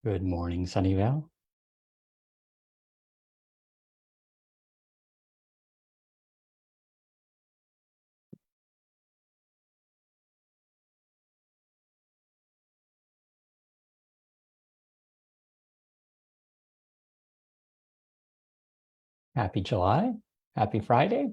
Good morning, Sunnyvale. Happy July. Happy Friday.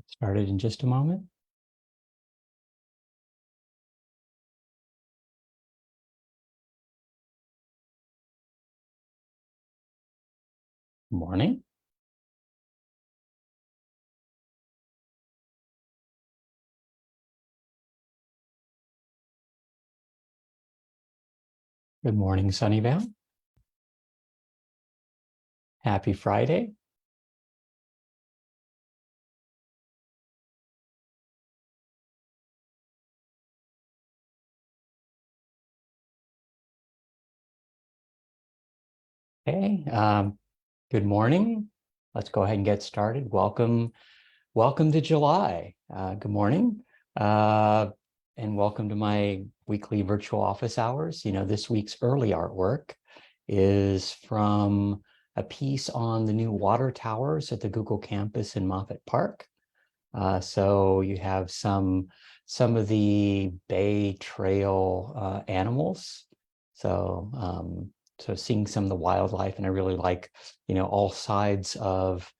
Started in just a moment. Morning. Good morning, Sunnyvale. Happy Friday. Hey, good morning. Let's go ahead and get started. Welcome to July. Good morning. And welcome to my weekly virtual office hours. This week's early artwork is from a piece on the new water towers at the Google campus in Moffett Park. So you have some of the Bay Trail animals. So seeing some of the wildlife, and I really like, all sides of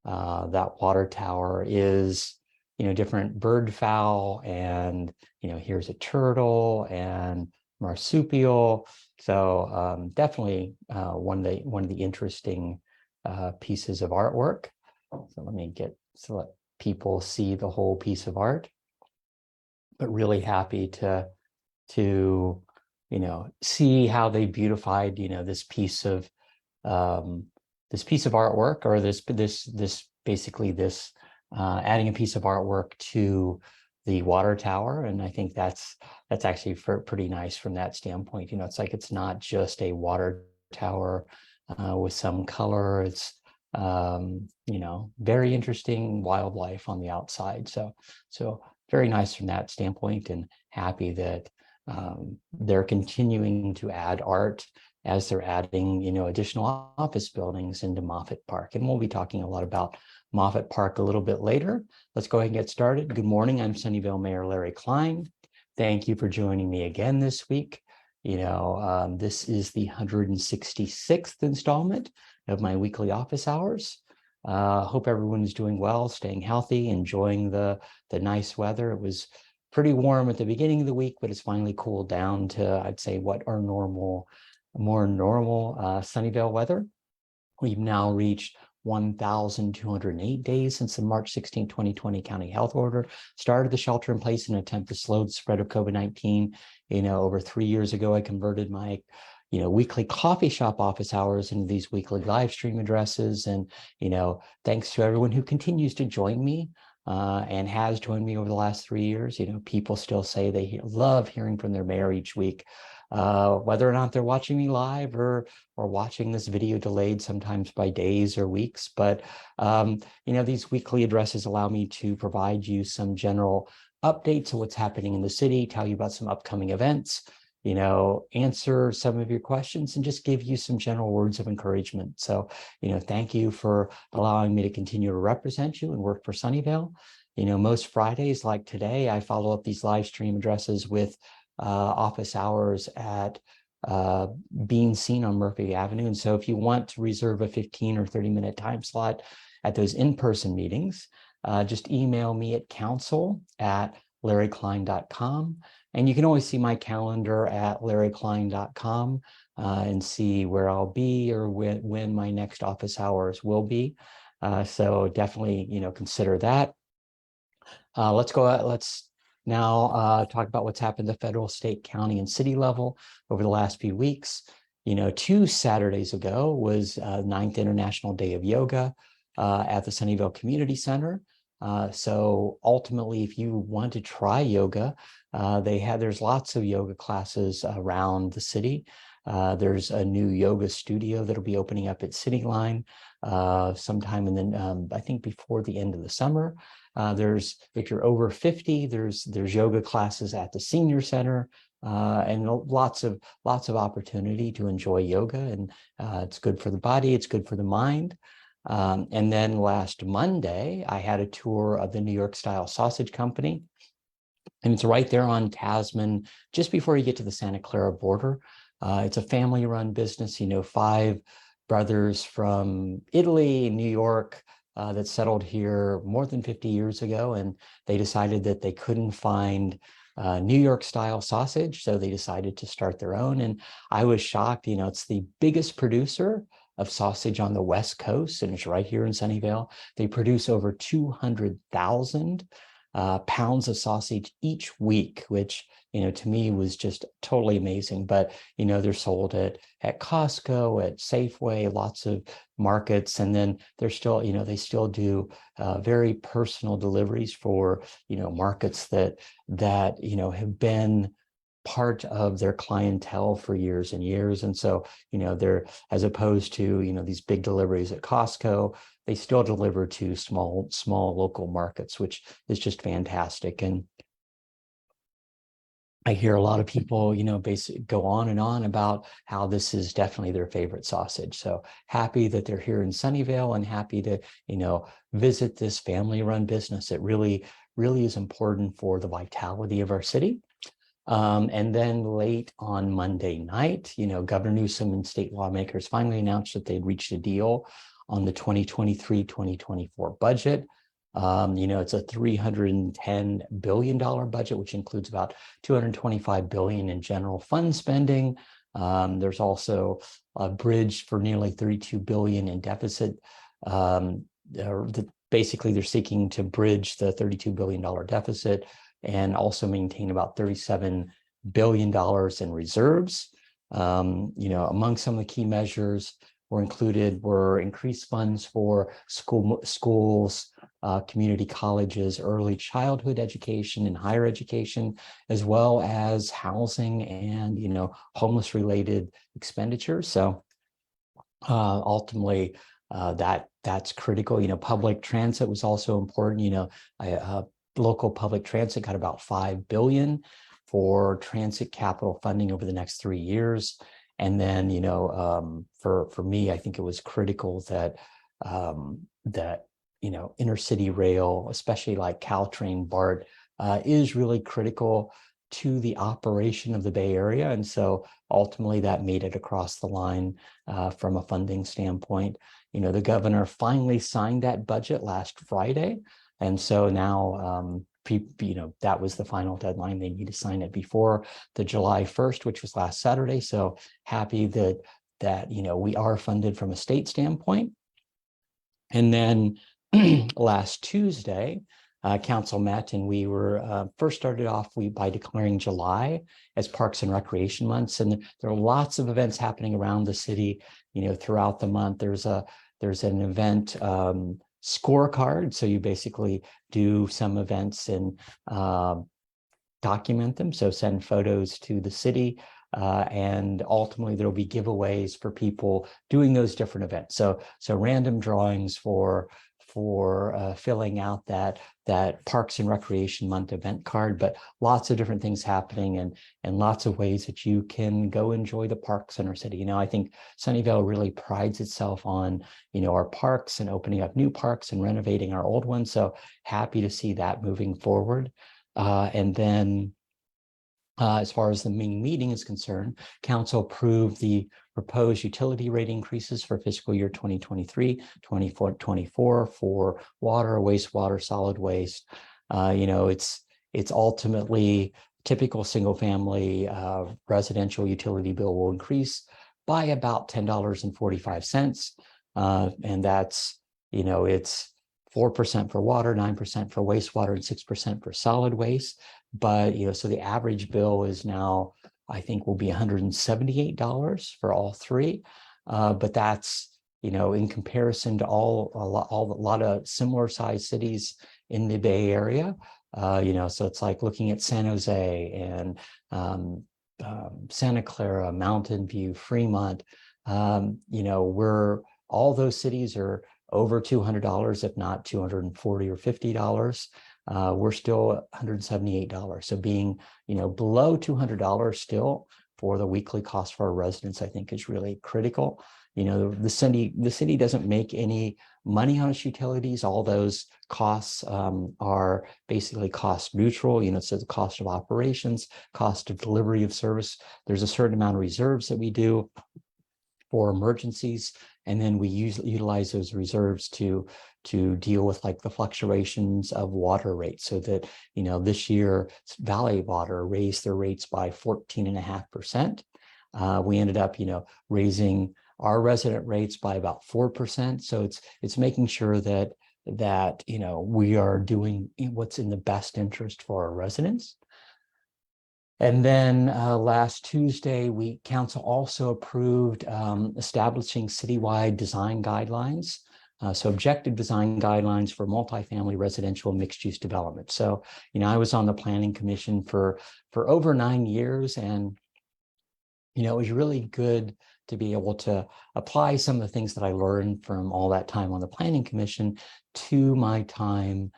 that water tower is, different bird fowl, and here's a turtle and marsupial. So definitely one of the interesting pieces of artwork. So let me let people see the whole piece of art. But really happy to see how they beautified this piece of artwork, or this basically this adding a piece of artwork to the water tower. And I think that's actually pretty nice from that standpoint. It's like, it's not just a water tower with some color. It's very interesting wildlife on the outside. So very nice from that standpoint, and happy that they're continuing to add art as they're adding, additional office buildings into Moffett Park. And we'll be talking a lot about Moffett Park a little bit later. Let's go ahead and get started. Good morning. I'm Sunnyvale Mayor Larry Klein. Thank you for joining me again this week. This is the 166th installment of my weekly office hours. Hope everyone is doing well, staying healthy, enjoying the nice weather. It was pretty warm at the beginning of the week, but it's finally cooled down to, I'd say, what are more normal Sunnyvale weather. We've now reached 1,208 days since the March 16, 2020 county health order started the shelter in place in an attempt to slow the spread of COVID-19. Over 3 years ago, I converted my weekly coffee shop office hours into these weekly live stream addresses. And, thanks to everyone who continues to join me and has joined me over the last 3 years. People still say they love hearing from their mayor each week, whether or not they're watching me live or watching this video delayed, sometimes by days or weeks. But, these weekly addresses allow me to provide you some general updates of what's happening in the city, tell you about some upcoming events, answer some of your questions, and just give you some general words of encouragement. So, thank you for allowing me to continue to represent you and work for Sunnyvale. Most Fridays like today, I follow up these live stream addresses with office hours at being seen on Murphy Avenue. And so if you want to reserve a 15 or 30-minute time slot at those in-person meetings, just email me at council@larryklein.com. And you can always see my calendar at larryklein.com and see where I'll be, or when my next office hours will be. So definitely, consider that. Let's now talk about what's happened at the federal, state, county, and city level over the last few weeks. 2 Saturdays ago was 9th International Day of Yoga. at the Sunnyvale Community Center. So ultimately, if you want to try yoga, there's lots of yoga classes around the city. There's a new yoga studio that'll be opening up at City Line sometime, and then I think before the end of the summer. If you're over 50, there's yoga classes at the senior center, and lots of opportunity to enjoy yoga, and it's good for the body, it's good for the mind. And then last Monday, I had a tour of the New York Style Sausage Company, and it's right there on Tasman, just before you get to the Santa Clara border. It's a family-run business, 5 brothers from Italy, New York, that settled here more than 50 years ago, and they decided that they couldn't find New York style sausage, so they decided to start their own. And I was shocked. It's the biggest producer of sausage on the West Coast, and it's right here in Sunnyvale. They produce over 200,000 pounds of sausage each week, which, to me was just totally amazing. But, they're sold at Costco, at Safeway, lots of markets. And then they're still, they still do very personal deliveries for, markets that have been part of their clientele for years and years. And so, they're, as opposed to, these big deliveries at Costco, they still deliver to small local markets, which is just fantastic. And I hear a lot of people, basically go on and on about how this is definitely their favorite sausage. So happy that they're here in Sunnyvale, and happy to, visit this family-run business. It really, really is important for the vitality of our city. And then late on Monday night, Governor Newsom and state lawmakers finally announced that they'd reached a deal on the 2023-2024 budget. It's a $310 billion budget, which includes about $225 billion in general fund spending. There's also a bridge for nearly $32 billion in deficit. Basically, they're seeking to bridge the $32 billion deficit and also maintain about $37 billion in reserves. Among some of the key measures were increased funds for schools, community colleges, early childhood education and higher education, as well as housing and, homeless related expenditures. So ultimately, that's critical. Public transit was also important. Local public transit got about $5 billion for transit capital funding over the next 3 years. And then, for me, I think it was critical that intercity rail, especially like Caltrain, BART, is really critical to the operation of the Bay Area. And so ultimately that made it across the line from a funding standpoint. The governor finally signed that budget last Friday. And so now, that was the final deadline. They need to sign it before the July 1st, which was last Saturday. So happy that we are funded from a state standpoint. And then last Tuesday, council met, and we were first started off by declaring July as Parks and Recreation months. And there are lots of events happening around the city, throughout the month. There's an event scorecard. So you basically do some events and document them. So send photos to the city, and ultimately there'll be giveaways for people doing those different events. So random drawings for filling out that Parks and Recreation Month event card, but lots of different things happening and lots of ways that you can go enjoy the parks in our city. I think Sunnyvale really prides itself on, our parks and opening up new parks and renovating our old ones. So happy to see that moving forward. And then as far as the main meeting is concerned, council approved the proposed utility rate increases for fiscal year 2023-24 for water, wastewater, solid waste. It's ultimately typical single family residential utility bill will increase by about $10.45. And that's, it's 4% for water, 9% for wastewater, and 6% for solid waste. But, so the average bill is now, I think, will be $178 for all three. But that's, in comparison to a lot of similar sized cities in the Bay Area, so it's like looking at San Jose and Santa Clara, Mountain View, Fremont, all those cities are over $200, if not $240 or $50. We're still $178. So being, below $200 still for the weekly cost for our residents, I think is really critical. The city doesn't make any money on its utilities. All those costs are basically cost neutral, so the cost of operations, cost of delivery of service. There's a certain amount of reserves that we do for emergencies, and then we utilize those reserves to deal with like the fluctuations of water rates, so that this year Valley Water raised their rates by 14.5%. We ended up raising our resident rates by about 4%. So it's making sure that we are doing what's in the best interest for our residents. And then last Tuesday, council also approved establishing citywide design guidelines. So objective design guidelines for multifamily residential mixed-use development. So, I was on the planning commission for over 9 years, and it was really good to be able to apply some of the things that I learned from all that time on the planning commission to my time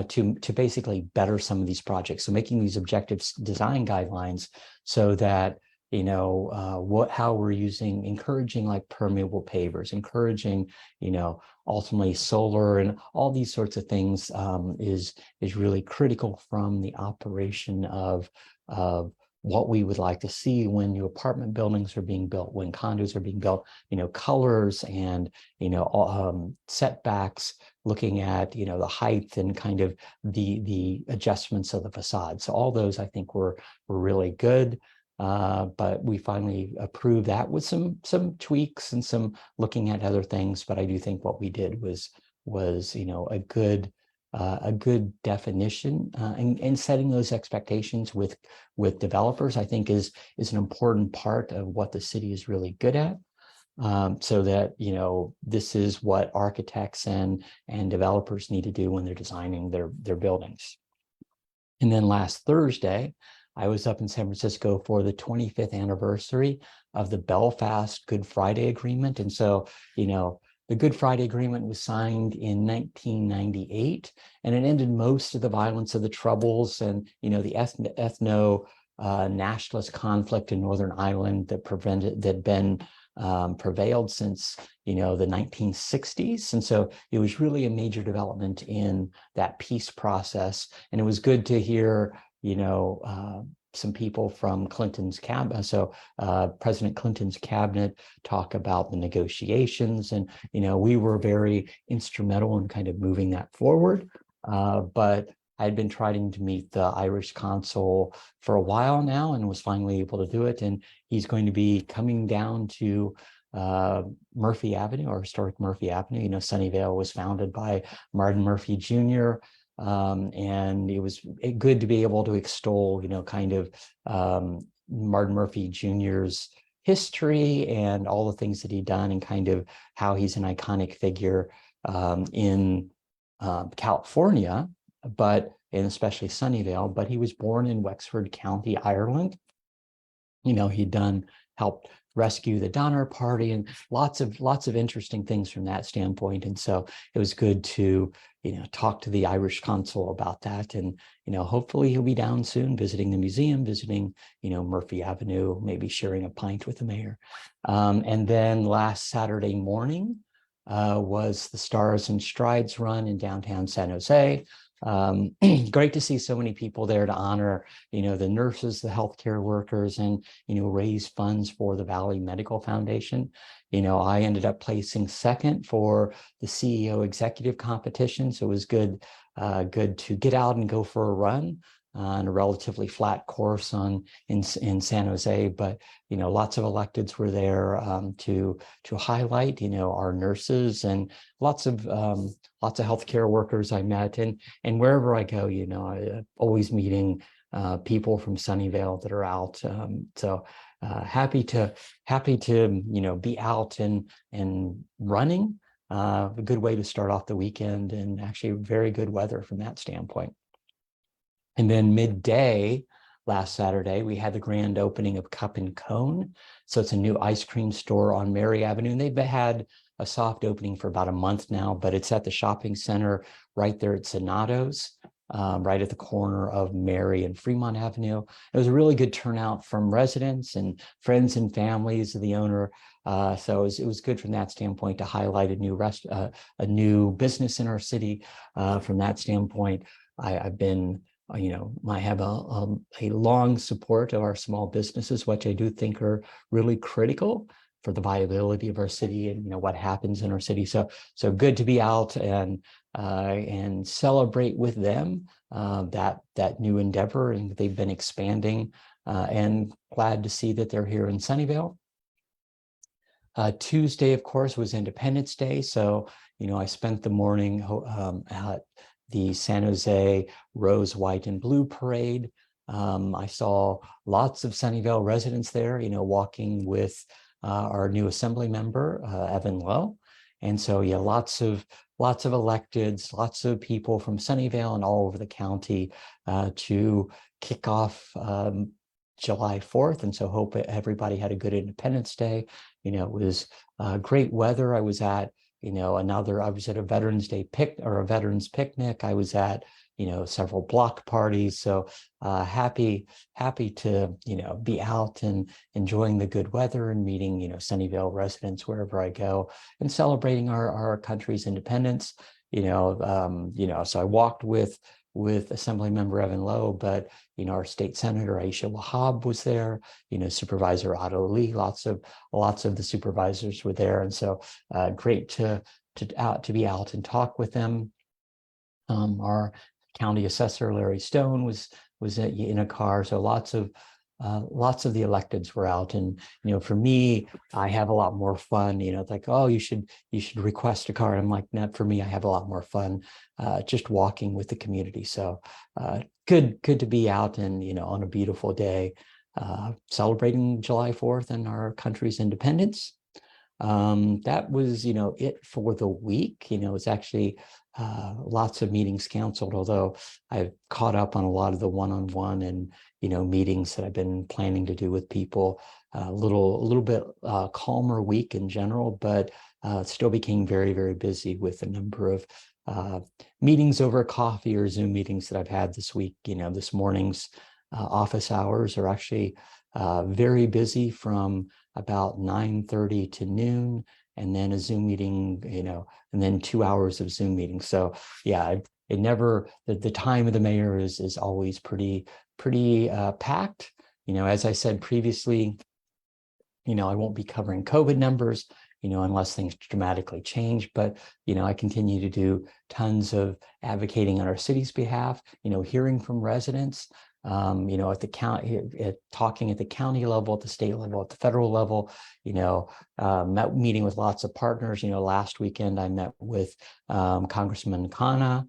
to basically better some of these projects. So making these objective design guidelines so that how we're encouraging like permeable pavers, encouraging ultimately solar and all these sorts of things is really critical from the operation of what we would like to see when new apartment buildings are being built, when condos are being built, colors and, setbacks, looking at, the height and kind of the adjustments of the facade. So all those I think were really good. But we finally approved that with some tweaks and some looking at other things. But I do think what we did was a good definition and setting those expectations with developers, I think is an important part of what the city is really good at. So that, this is what architects and developers need to do when they're designing their buildings. And then last Thursday, I was up in San Francisco for the 25th anniversary of the Belfast Good Friday Agreement. And so, the Good Friday Agreement was signed in 1998, and it ended most of the violence of the Troubles and, the ethno-nationalist conflict in Northern Ireland that prevailed since, the 1960s. And so it was really a major development in that peace process. And it was good to hear, some people from Clinton's cabinet, so President Clinton's cabinet, talk about the negotiations, and we were very instrumental in kind of moving that forward. But I'd been trying to meet the Irish consul for a while now, and was finally able to do it. And he's going to be coming down to Murphy Avenue, or historic Murphy Avenue. Sunnyvale was founded by Martin Murphy Jr. And it was good to be able to extol, Martin Murphy Jr.'s history and all the things that he'd done, and kind of how he's an iconic figure in California, and especially Sunnyvale. But he was born in Wexford County, Ireland. He'd helped rescue the Donner Party, and lots of interesting things from that standpoint. And so it was good to talk to the Irish consul about that. And hopefully he'll be down soon, visiting the museum, visiting Murphy Avenue, maybe sharing a pint with the mayor. And then last Saturday morning was the Stars and Strides run in downtown San Jose. Great to see so many people there to honor, the nurses, the healthcare workers, and, raise funds for the Valley Medical Foundation. I ended up placing second for the CEO executive competition. So it was good to get out and go for a run on a relatively flat course in San Jose. But, lots of electeds were there to highlight, our nurses, and lots of healthcare workers I met, and wherever I go, I always meeting people from Sunnyvale that are out. Happy to be out and running. A good way to start off the weekend, and actually very good weather from that standpoint. And then midday last Saturday, we had the grand opening of Cup and Cone. So it's a new ice cream store on Mary Avenue. And they've had a soft opening for about a month now, but it's at the shopping center right there at Sonatos, right at the corner of Mary and Fremont Avenue. It was a really good turnout from residents and friends and families of the owner. So it was good from that standpoint to highlight a new business in our city. From that standpoint, I've been, I have a long support of our small businesses, which I do think are really critical for the viability of our city and what happens in our city. So good to be out and celebrate with them that new endeavor, and they've been expanding. And glad to see that they're here in Sunnyvale. Tuesday, of course, was Independence Day, so I spent the morning at the San Jose Rose, White, and Blue Parade. I saw lots of Sunnyvale residents there, walking with our new assembly member, Evan Lowe. And so, yeah, lots of electeds, lots of people from Sunnyvale and all over the county to kick off July 4th. And so hope everybody had a good Independence Day. It was great weather. I was at a Veterans Day a veterans picnic. I was at, several block parties. So happy to, be out and enjoying the good weather and meeting, Sunnyvale residents wherever I go and celebrating our country's independence. So I walked with Assemblymember Evan Lowe, but our state senator Aisha Wahab was there. Supervisor Otto Lee. Lots of the supervisors were there, and so great to be out and talk with them. Our county assessor Larry Stone was in a car, so lots of the electeds were out. And for me, I have a lot more fun. It's like, oh, you should request a car. And I'm like, no, for me, I have a lot more fun just walking with the community. So good to be out and on a beautiful day celebrating July 4th and our country's independence. That was it for the week. It's actually lots of meetings canceled, although I've caught up on a lot of the one-on-one and meetings that I've been planning to do with people. A little bit calmer week in general, but still became very, very busy with a number of meetings over coffee or Zoom meetings that I've had this week. This morning's office hours are actually very busy from about 9:30 to noon, and then a Zoom meeting, and then 2 hours of Zoom meetings. So yeah, it never, the time of the mayor is always pretty packed. As I said previously, I won't be covering COVID numbers, unless things dramatically change. But, I continue to do tons of advocating on our city's behalf, hearing from residents, at the county, talking at the county level, at the state level, at the federal level, meeting with lots of partners. Last weekend I met with Congressman Khanna,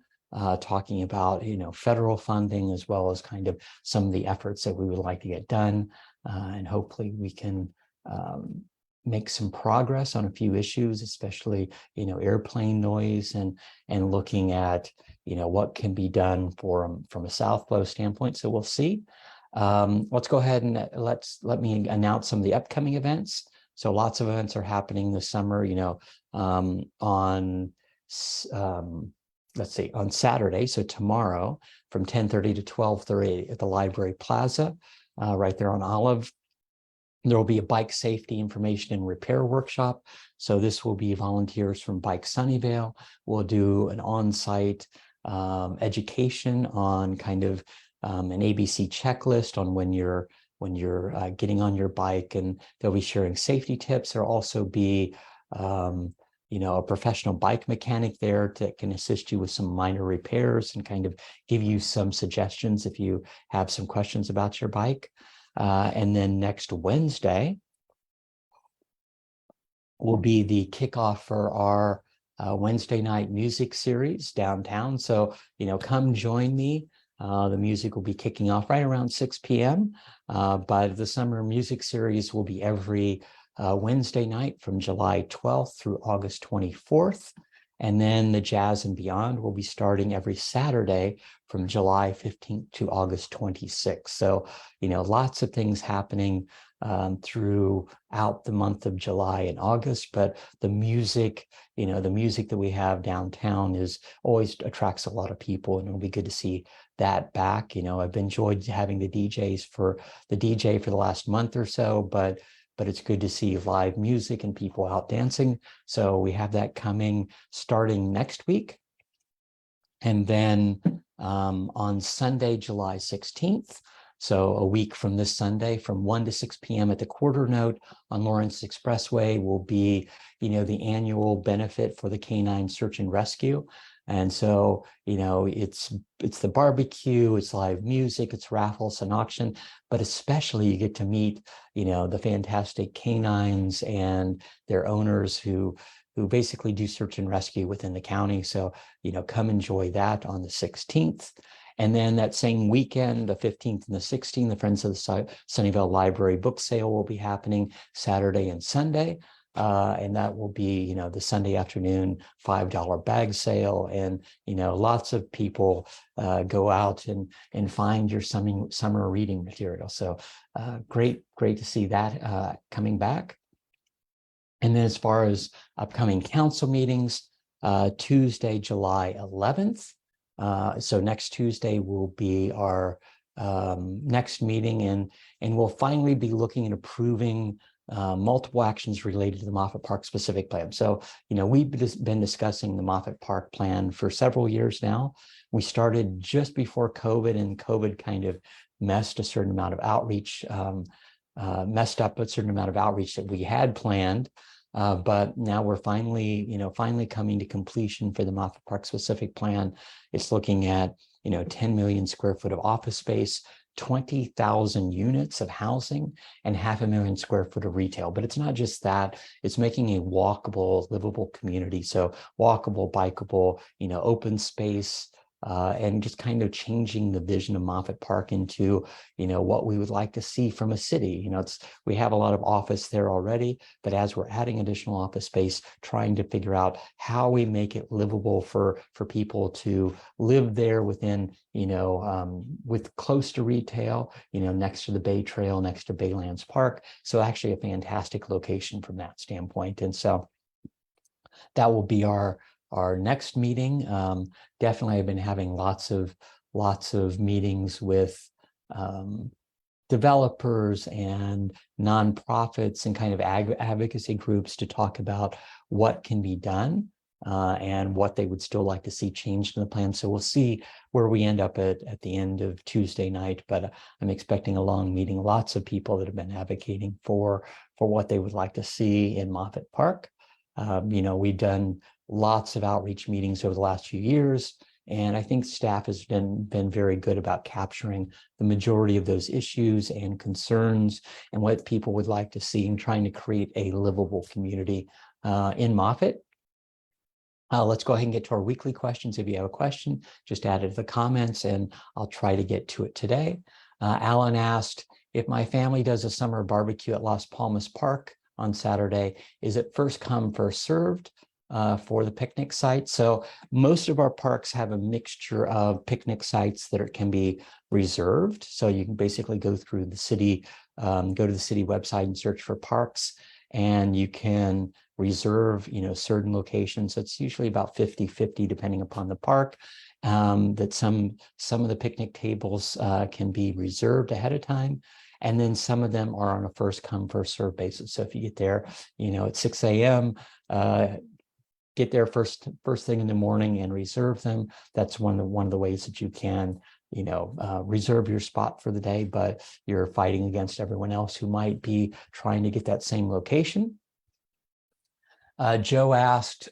talking about, federal funding, as well as kind of some of the efforts that we would like to get done. And hopefully we can make some progress on a few issues, especially, airplane noise and looking at, what can be done from a South Flow standpoint. So we'll see. Let's go ahead and let me announce some of the upcoming events. So lots of events are happening this summer, on Saturday, so tomorrow, from 10:30 to 12:30 at the Library Plaza, right there on Olive. There will be a bike safety information and repair workshop. So this will be volunteers from Bike Sunnyvale. We'll do an on-site education on kind of an ABC checklist on when you're getting on your bike, and they'll be sharing safety tips. There'll also be a professional bike mechanic there that can assist you with some minor repairs and kind of give you some suggestions if you have some questions about your bike. And then next Wednesday will be the kickoff for our Wednesday night music series downtown. So, come join me The music will be kicking off right around 6 p.m. But the summer music series will be every Wednesday night from July 12th through August 24th. And then the Jazz and Beyond will be starting every Saturday from July 15th to August 26th. So, lots of things happening throughout the month of July and August, but the music that we have downtown is always attracts a lot of people, and it'll be good to see that back. I've enjoyed having the DJ for the last month or so, but it's good to see live music and people out dancing. So we have that coming starting next week. And then on Sunday, July 16th, so a week from this Sunday, from 1 to 6 p.m. at the Quarter Note on Lawrence Expressway will be, the annual benefit for the Canine Search and Rescue. And so, it's the barbecue, it's live music, it's raffles and auction, but especially you get to meet, the fantastic canines and their owners who basically do search and rescue within the county. So, come enjoy that on the 16th. And then that same weekend, the 15th and the 16th, the Friends of the Sunnyvale Library book sale will be happening Saturday and Sunday. And that will be, the Sunday afternoon $5 bag sale. And, lots of people go out and find your summer reading material. So great to see that coming back. And then as far as upcoming council meetings, Tuesday, July 11th. So next Tuesday will be our next meeting, and we'll finally be looking at approving multiple actions related to the Moffett Park specific plan. So, we've been discussing the Moffett Park plan for several years now. We started just before COVID, and COVID kind of messed up a certain amount of outreach that we had planned. But now we're finally coming to completion for the Moffett Park specific plan. It's looking at, 10 million square foot of office space, 20,000 units of housing, and 500,000 square foot of retail. But it's not just that, it's making a walkable, livable community. So walkable, bikeable, open space, and just kind of changing the vision of Moffett Park into, what we would like to see from a city. We have a lot of office there already, but as we're adding additional office space, trying to figure out how we make it livable for people to live there within, with close to retail, next to the Bay Trail, next to Baylands Park. So actually a fantastic location from that standpoint. And so that will be our next meeting. Definitely, I've been having lots of meetings with developers and nonprofits and kind of advocacy groups to talk about what can be done and what they would still like to see changed in the plan. So we'll see where we end up at the end of Tuesday night, but I'm expecting a long meeting, lots of people that have been advocating for what they would like to see in Moffett Park. We've done lots of outreach meetings over the last few years, and I think staff has been very good about capturing the majority of those issues and concerns and what people would like to see and trying to create a livable community in Moffett. Let's go ahead and get to our weekly questions. If you have a question, just add it to the comments and I'll try to get to it today. Alan asked, if my family does a summer barbecue at Las Palmas Park on Saturday, is it first come, first served for the picnic site? So most of our parks have a mixture of picnic sites that can be reserved. So you can basically go through the city, go to the city website and search for parks, and you can reserve, certain locations. It's usually about 50-50 depending upon the park. That some of the picnic tables can be reserved ahead of time. And then some of them are on a first come, first served basis. So if you get there, at 6 a.m., get there first thing in the morning and reserve them. That's one of the ways that you can, reserve your spot for the day, but you're fighting against everyone else who might be trying to get that same location. Joe asked,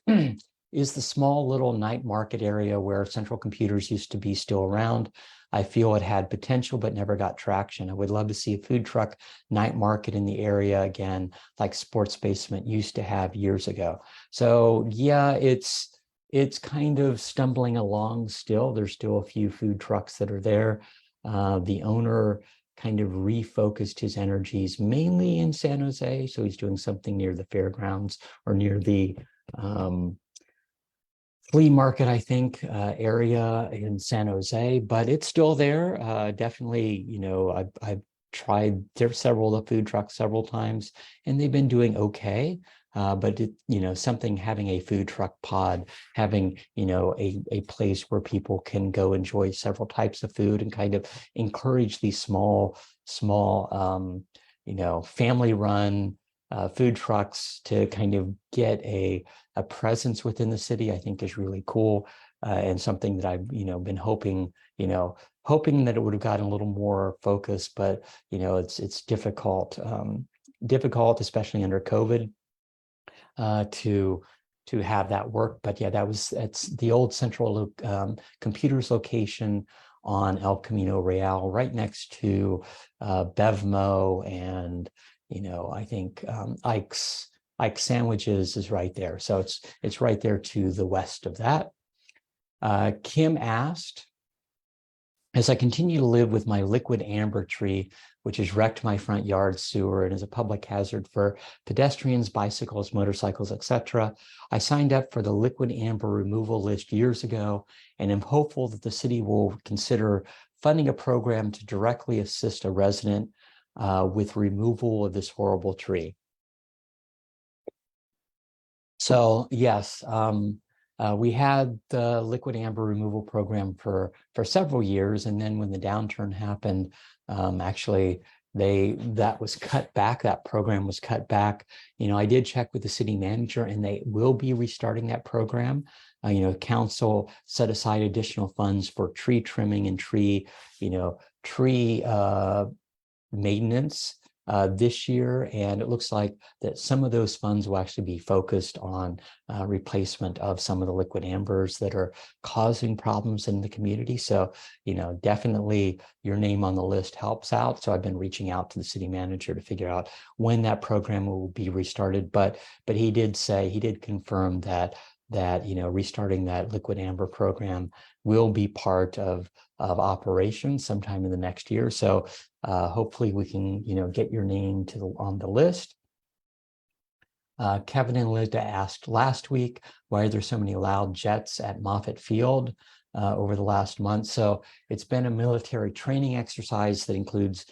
is the small little night market area where Central Computers used to be still around? I feel it had potential, but never got traction. I would love to see a food truck night market in the area again, like Sports Basement used to have years ago. So yeah, it's it's kind of stumbling along still. There's still a few food trucks that are there. The owner kind of refocused his energies mainly in San Jose. So he's doing something near the fairgrounds or near the flea market, I think, area in San Jose, but it's still there. Definitely, I've tried several of the food trucks several times, and they've been doing okay. But something, having a food truck pod, having a place where people can go enjoy several types of food and kind of encourage these small family run food trucks to kind of get a presence within the city, I think is really cool, and something that I've been hoping that it would have gotten a little more focus, but it's difficult, especially under COVID, to have that work. But yeah, it's the old Central Computers location on El Camino Real, right next to Bevmo, and I think Ike's Sandwiches is right there. So it's right there to the west of that. Kim asked, as I continue to live with my liquid amber tree, which has wrecked my front yard sewer and is a public hazard for pedestrians, bicycles, motorcycles, etc., I signed up for the liquid amber removal list years ago and am hopeful that the city will consider funding a program to directly assist a resident with removal of this horrible tree. So yes, we had the liquid amber removal program for several years, and then when the downturn happened, actually that was cut back. That program was cut back. I did check with the city manager, and they will be restarting that program. Council set aside additional funds for tree trimming and tree maintenance this year, and it looks like that some of those funds will actually be focused on replacement of some of the liquid ambers that are causing problems in the community. So definitely your name on the list helps out. So I've been reaching out to the city manager to figure out when that program will be restarted, but he did confirm that restarting that liquid amber program will be part of operations sometime in the next year. So hopefully we can get your name on the list. Kevin and Linda asked last week, why are there so many loud jets at Moffett Field over the last month? So it's been a military training exercise that includes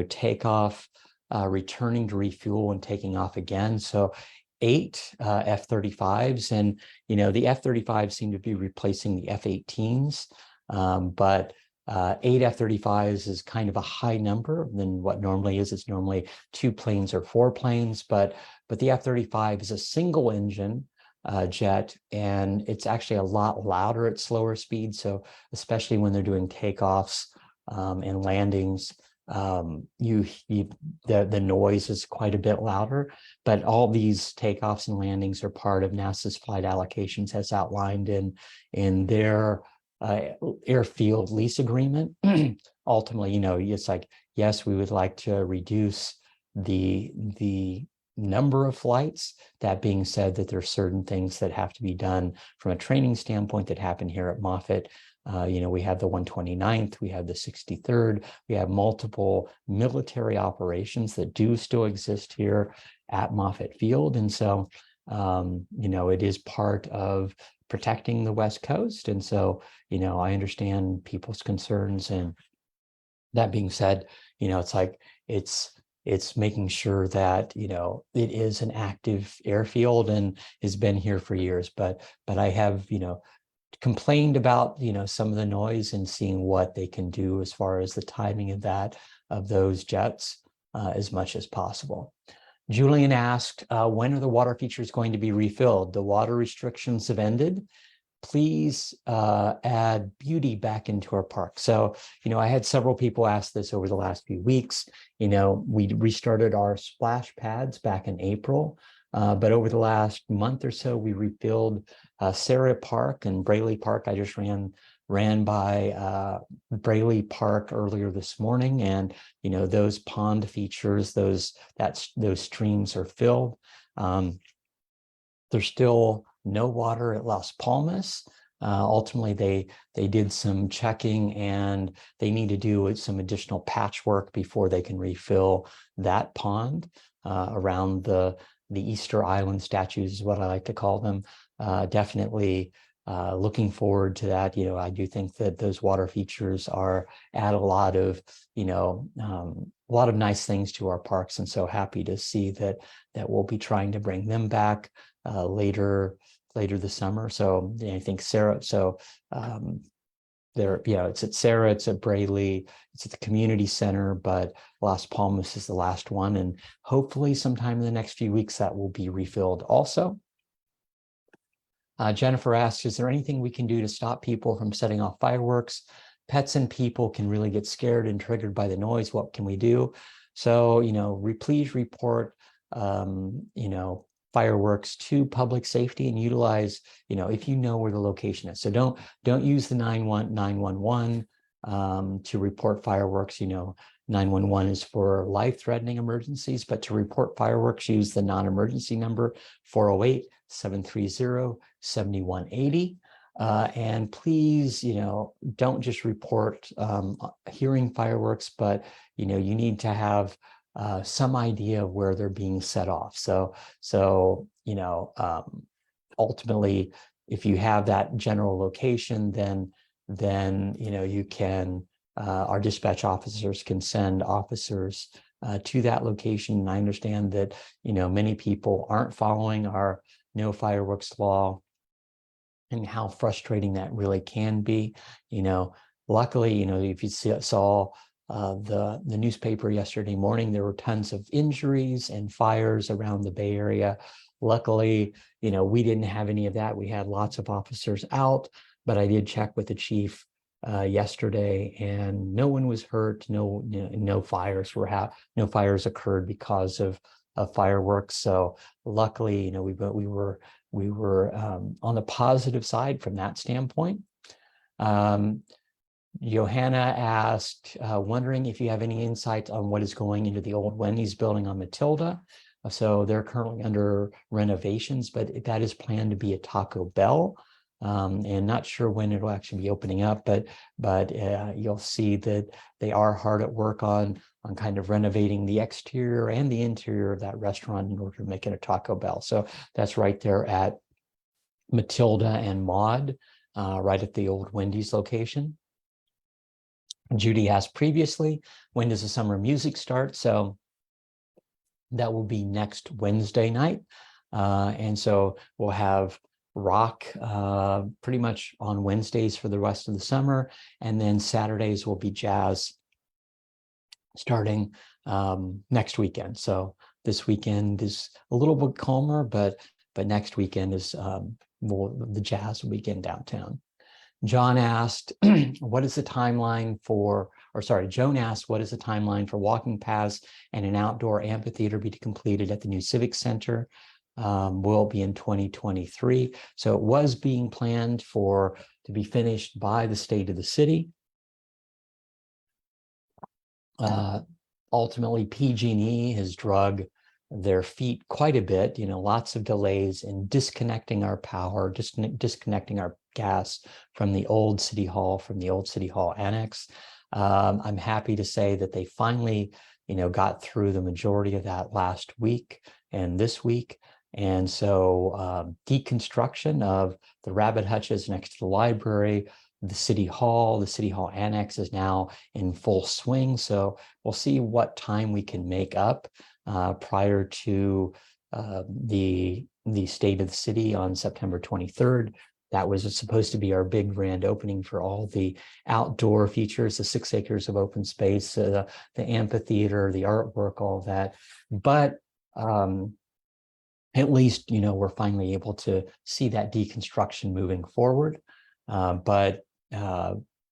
takeoff, returning to refuel, and taking off again. So 8 F-35s, and the F-35s seem to be replacing the F-18s, but 8 F-35s is kind of a high number than what normally is. It's normally 2 planes or 4 planes, but the F-35 is a single engine jet, and it's actually a lot louder at slower speeds. So especially when they're doing takeoffs and landings, the noise is quite a bit louder. But all these takeoffs and landings are part of NASA's flight allocations as outlined in their airfield lease agreement. Ultimately, it's like, yes, we would like to reduce the number of flights. That being said, that there are certain things that have to be done from a training standpoint that happen here at Moffett. We have the 129th, we have the 63rd, we have multiple military operations that do still exist here at Moffett Field. And so, it is part of protecting the West Coast. And so, I understand people's concerns. And that being said, it's like, it's making sure that, it is an active airfield and has been here for years. But I have, complained about some of the noise and seeing what they can do as far as the timing of those jets as much as possible. Julian asked, when are the water features going to be refilled? The water restrictions have ended. Please add beauty back into our park. So, I had several people ask this over the last few weeks. We restarted our splash pads back in April. But over the last month or so, we refilled Sarah Park and Braley Park. I just ran by Braley Park earlier this morning, and those pond features, those streams are filled. There's still no water at Las Palmas. Ultimately, they did some checking, and they need to do some additional patchwork before they can refill that pond around the Easter Island statues is what I like to call them. Definitely looking forward to that. I do think that those water features add a lot of, a lot of nice things to our parks, and so happy to see that we'll be trying to bring them back later this summer. So I think Sarah, it's at Sarah, it's at Braley, it's at the community center, but Las Palmas is the last one. And hopefully sometime in the next few weeks that will be refilled also. Jennifer asks, is there anything we can do to stop people from setting off fireworks? Pets and people can really get scared and triggered by the noise. What can we do? So, please report, fireworks to public safety and utilize, if you know where the location is. So don't use the 911 to report fireworks. 911 is for life-threatening emergencies, but to report fireworks, use the non-emergency number 408-730-7180. And please, don't just report hearing fireworks, but you need to have some idea of where they're being set off. So ultimately, if you have that general location, then you can, our dispatch officers can send officers to that location. And I understand that many people aren't following our no fireworks law, and how frustrating that really can be. Luckily, if you saw the newspaper yesterday morning, there were tons of injuries and fires around the Bay Area. Luckily, we didn't have any of that. We had lots of officers out, but I did check with the chief yesterday, and no one was hurt. No fires no fires occurred because of fireworks. So luckily, we were on the positive side from that standpoint. Johanna asked, wondering if you have any insight on what is going into the old Wendy's building on Matilda. So they're currently under renovations, but that is planned to be a Taco Bell. And not sure when it'll actually be opening up, but you'll see that they are hard at work on kind of renovating the exterior and the interior of that restaurant in order to make it a Taco Bell. So that's right there at Matilda and Maud, right at the old Wendy's location. Judy asked previously, when does the summer music start? So that will be next Wednesday night. And so we'll have rock pretty much on Wednesdays for the rest of the summer. And then Saturdays will be jazz starting next weekend. So this weekend is a little bit calmer, but next weekend is the jazz weekend downtown. Joan asked, what is the timeline for walking paths and an outdoor amphitheater be completed at the new Civic Center? Will be in 2023. So it was being planned to be finished by the state of the city. Ultimately, PG&E has drug their feet quite a bit, lots of delays in disconnecting our power, disconnecting our gas from the old City Hall, annex. I'm happy to say that they finally, got through the majority of that last week and this week. And so deconstruction of the rabbit hutches next to the library, the City Hall annex is now in full swing. So we'll see what time we can make up prior to the State of the City on September 23rd. That was supposed to be our big grand opening for all the outdoor features, the 6 acres of open space, the amphitheater, the artwork, all of that. But at least, we're finally able to see that deconstruction moving forward, but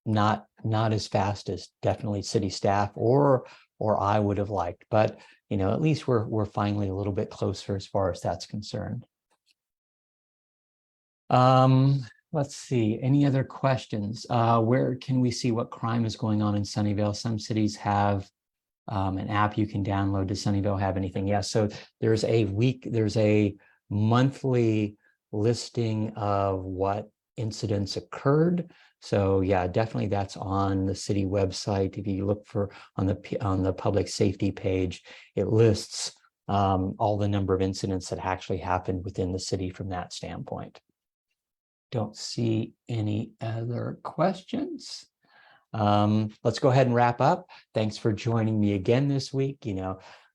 not as fast as definitely city staff or I would have liked. But at least we're finally a little bit closer as far as that's concerned. Let's see, any other questions? Where can we see what crime is going on in Sunnyvale? Some cities have an app you can download. Does Sunnyvale have anything? Yes. So there's a monthly listing of what incidents occurred. So yeah, definitely that's on the city website. If you look for on the public safety page, it lists all the number of incidents that actually happened within the city from that standpoint. Don't see any other questions. Let's go ahead and wrap up. Thanks for joining me again this week.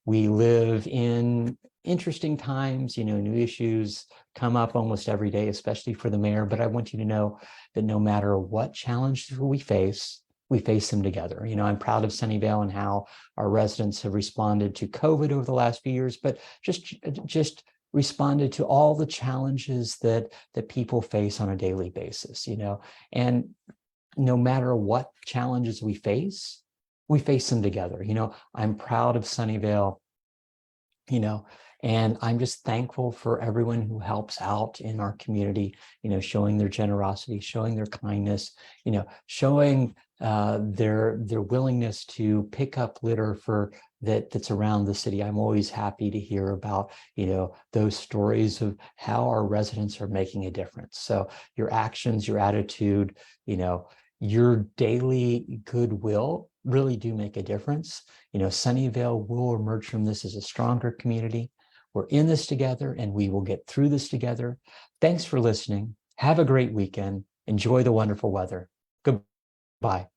We live in interesting times, new issues come up almost every day, especially for the mayor. But I want you to know that no matter what challenges we face them together. I'm proud of Sunnyvale and how our residents have responded to COVID over the last few years, but just responded to all the challenges that people face on a daily basis, and no matter what challenges we face them together. I'm proud of Sunnyvale, and I'm just thankful for everyone who helps out in our community, showing their generosity, showing their kindness, showing their willingness to pick up litter that's around the city. I'm always happy to hear about, those stories of how our residents are making a difference. So your actions, your attitude, your daily goodwill really do make a difference. Sunnyvale will emerge from this as a stronger community. We're in this together and we will get through this together. Thanks for listening. Have a great weekend. Enjoy the wonderful weather. Goodbye.